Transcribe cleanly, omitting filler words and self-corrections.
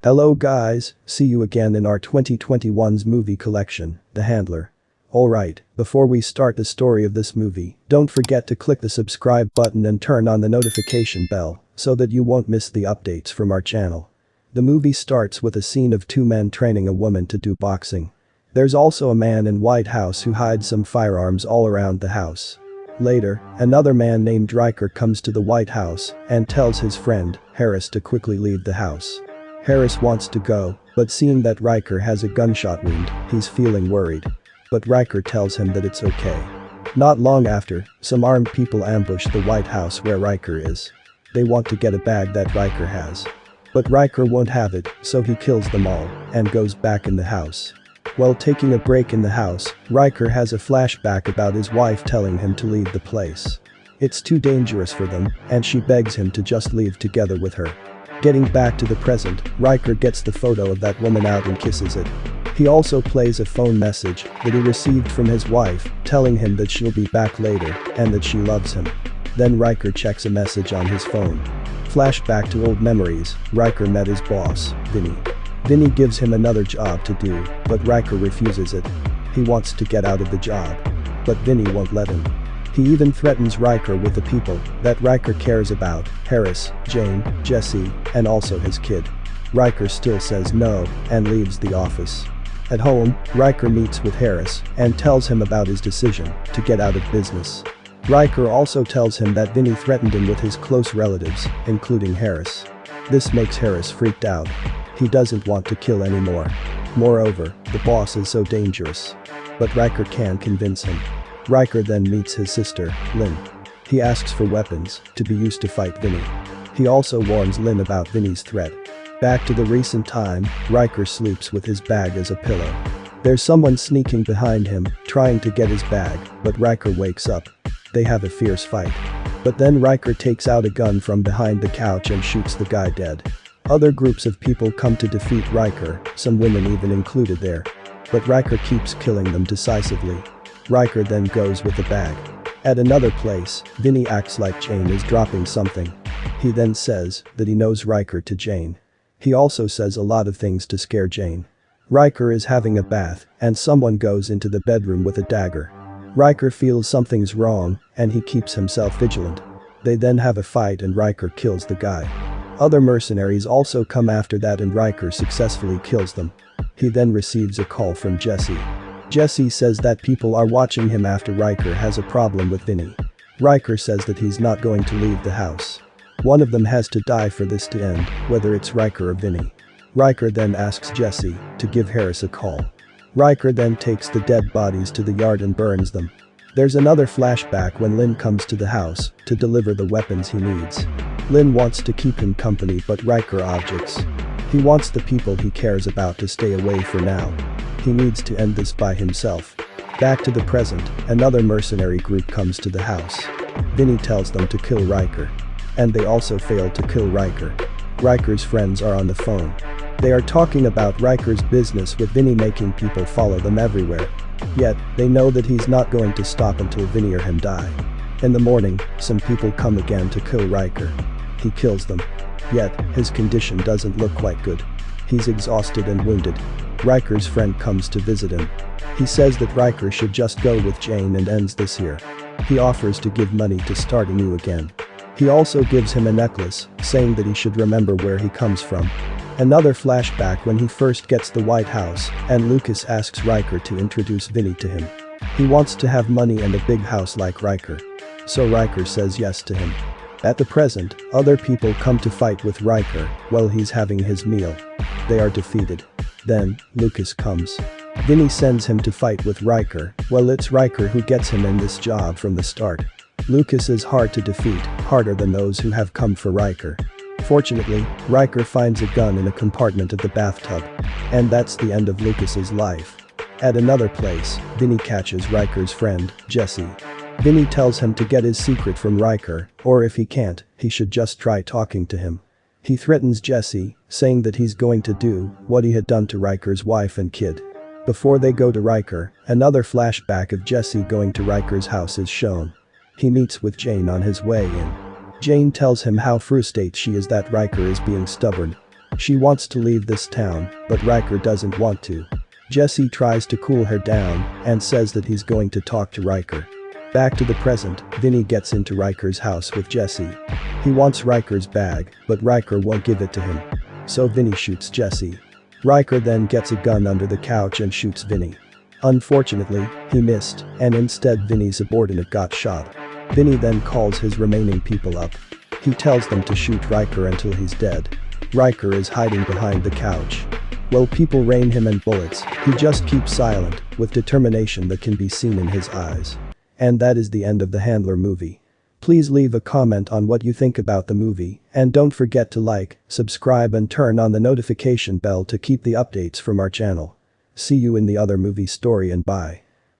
Hello guys, see you again in our 2021's movie collection, The Handler. Alright, before we start the story of this movie, don't forget to click the subscribe button and turn on the notification bell so that you won't miss the updates from our channel. The movie starts with a scene of two men training a woman to do boxing. There's also a man in White House who hides some firearms all around the house. Later, another man named Riker comes to the White House and tells his friend, Harris, to quickly leave the house. Harris wants to go, but seeing that Riker has a gunshot wound, he's feeling worried. But Riker tells him that it's okay. Not long after, some armed people ambush the White House where Riker is. They want to get a bag that Riker has. But Riker won't have it, so he kills them all and goes back in the house. While taking a break in the house, Riker has a flashback about his wife telling him to leave the place. It's too dangerous for them, and she begs him to just leave together with her. Getting back to the present, Riker gets the photo of that woman out and kisses it. He also plays a phone message that he received from his wife, telling him that she'll be back later and that she loves him. Then Riker checks a message on his phone. Flashback to old memories, Riker met his boss, Vinny. Vinny gives him another job to do, but Riker refuses it. He wants to get out of the job. But Vinny won't let him. He even threatens Riker with the people that Riker cares about, Harris, Jane, Jesse, and also his kid. Riker still says no and leaves the office. At home, Riker meets with Harris and tells him about his decision to get out of business. Riker also tells him that Vinny threatened him with his close relatives, including Harris. This makes Harris freaked out. He doesn't want to kill anymore. Moreover, the boss is so dangerous. But Riker can convince him. Riker then meets his sister, Lynn. He asks for weapons to be used to fight Vinny. He also warns Lynn about Vinny's threat. Back to the recent time, Riker sleeps with his bag as a pillow. There's someone sneaking behind him, trying to get his bag, but Riker wakes up. They have a fierce fight. But then Riker takes out a gun from behind the couch and shoots the guy dead. Other groups of people come to defeat Riker, some women even included there. But Riker keeps killing them decisively. Riker then goes with the bag. At another place, Vinny acts like Jane is dropping something. He then says that he knows Riker to Jane. He also says a lot of things to scare Jane. Riker is having a bath, and someone goes into the bedroom with a dagger. Riker feels something's wrong, and he keeps himself vigilant. They then have a fight and Riker kills the guy. Other mercenaries also come after that and Riker successfully kills them. He then receives a call from Jesse. Jesse says that people are watching him after Riker has a problem with Vinny. Riker says that he's not going to leave the house. One of them has to die for this to end, whether it's Riker or Vinny. Riker then asks Jesse to give Harris a call. Riker then takes the dead bodies to the yard and burns them. There's another flashback when Lynn comes to the house to deliver the weapons he needs. Lynn wants to keep him company but Riker objects. He wants the people he cares about to stay away for now. He needs to end this by himself. Back to the present, another mercenary group comes to the house. Vinny tells them to kill Riker. And they also fail to kill Riker. Riker's friends are on the phone. They are talking about Riker's business with Vinny making people follow them everywhere. Yet, they know that he's not going to stop until Vinny or him die. In the morning, some people come again to kill Riker. He kills them. Yet, his condition doesn't look quite good. He's exhausted and wounded. Riker's friend comes to visit him. He says that Riker should just go with Jane and ends this here. He offers to give money to start anew again. He also gives him a necklace, saying that he should remember where he comes from. Another flashback when he first gets the White House, and Lucas asks Riker to introduce Vinny to him. He wants to have money and a big house like Riker. So Riker says yes to him. At the present, other people come to fight with Riker while he's having his meal. They are defeated. Then, Lucas comes. Vinny sends him to fight with Riker. Well, it's Riker who gets him in this job from the start. Lucas is hard to defeat, harder than those who have come for Riker. Fortunately, Riker finds a gun in a compartment of the bathtub. And that's the end of Lucas's life. At another place, Vinny catches Riker's friend, Jesse. Vinny tells him to get his secret from Riker, or if he can't, he should just try talking to him. He threatens Jesse, saying that he's going to do what he had done to Riker's wife and kid. Before they go to Riker, another flashback of Jesse going to Riker's house is shown. He meets with Jane on his way in. Jane tells him how frustrated she is that Riker is being stubborn. She wants to leave this town, but Riker doesn't want to. Jesse tries to cool her down and says that he's going to talk to Riker. Back to the present, Vinny gets into Riker's house with Jesse. He wants Riker's bag, but Riker won't give it to him. So Vinny shoots Jesse. Riker then gets a gun under the couch and shoots Vinny. Unfortunately, he missed, and instead Vinny's subordinate got shot. Vinny then calls his remaining people up. He tells them to shoot Riker until he's dead. Riker is hiding behind the couch. While people rain him and bullets, he just keeps silent, with determination that can be seen in his eyes. And that is the end of the Handler movie. Please leave a comment on what you think about the movie, and don't forget to like, subscribe and turn on the notification bell to keep the updates from our channel. See you in the other movie story and bye.